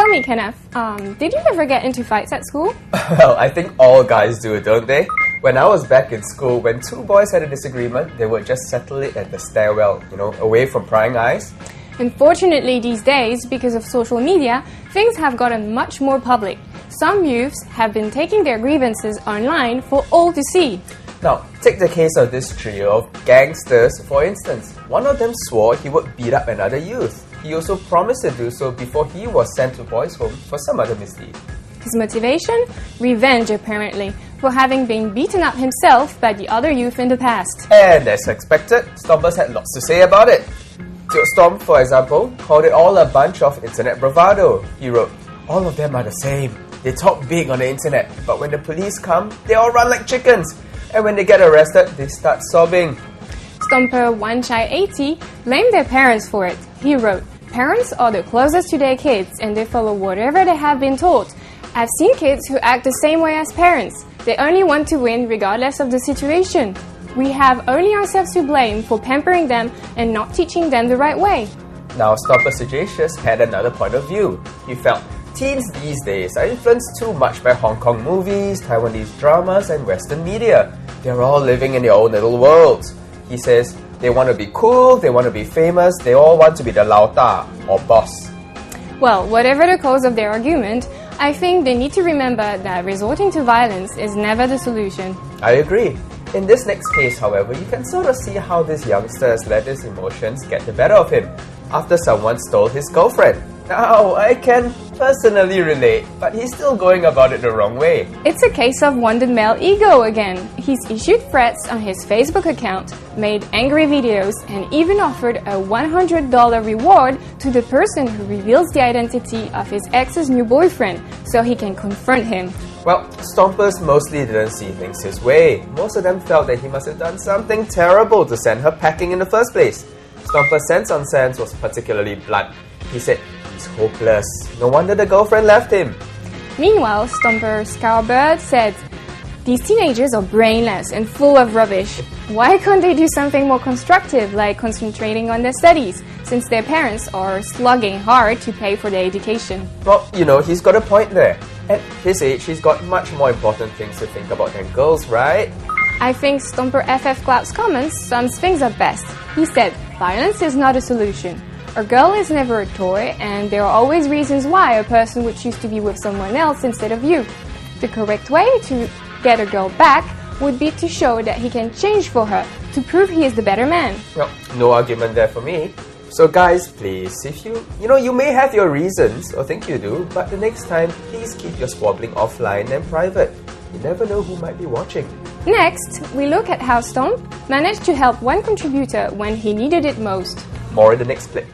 Tell me, Kenneth, did you ever get into fights at school? Well, I think all guys do, don't they? When I was back in school, when two boys had a disagreement, they would just settle it at the stairwell, away from prying eyes. Unfortunately, these days, because of social media, things have gotten much more public. Some youths have been taking their grievances online for all to see. Now, take the case of this trio of gangsters, for instance. One of them swore he would beat up another youth. He also promised to do so before he was sent to boys' home for some other misdeed. His motivation? Revenge, apparently, for having been beaten up himself by the other youth in the past. And as expected, Stompers had lots to say about it. Teo Stomp, for example, called it all a bunch of internet bravado. He wrote, "All of them are the same. They talk big on the internet, but when the police come, they all run like chickens. And when they get arrested, they start sobbing." Stomper Wanchai80 blamed their parents for it. He wrote, "Parents are the closest to their kids and they follow whatever they have been taught. I've seen kids who act the same way as parents. They only want to win regardless of the situation. We have only ourselves to blame for pampering them and not teaching them the right way." Now, Stomper Sagacious had another point of view. He felt teens these days are influenced too much by Hong Kong movies, Taiwanese dramas, and Western media. They're all living in their own little worlds. He says they want to be cool, they want to be famous, they all want to be the Lao Da, or boss. Well, whatever the cause of their argument, I think they need to remember that resorting to violence is never the solution. I agree. In this next case, however, you can sort of see how this youngster has let his emotions get the better of him after someone stole his girlfriend. Now, I can personally relate, but he's still going about it the wrong way. It's a case of wounded male ego again. He's issued threats on his Facebook account, made angry videos, and even offered a $100 reward to the person who reveals the identity of his ex's new boyfriend, so he can confront him. Well, Stompers mostly didn't see things his way. Most of them felt that he must have done something terrible to send her packing in the first place. Stomper Sense on Sense was particularly blunt. He said, "He's hopeless. No wonder the girlfriend left him." Meanwhile, Stomper Scarbird said, "These teenagers are brainless and full of rubbish. Why can't they do something more constructive, like concentrating on their studies, since their parents are slugging hard to pay for their education?" Well, he's got a point there. At his age, he's got much more important things to think about than girls, right? I think Stomper FF Cloud's comments sums things up best. He said, "Violence is not a solution. A girl is never a toy, and there are always reasons why a person would choose to be with someone else instead of you. The correct way to get a girl back would be to show that he can change for her, to prove he is the better man." Well, no argument there for me. So guys, please, if you may have your reasons, or think you do, but the next time, please keep your squabbling offline and private. You never know who might be watching. Next, we look at how Stomp managed to help one contributor when he needed it most. More in the next clip.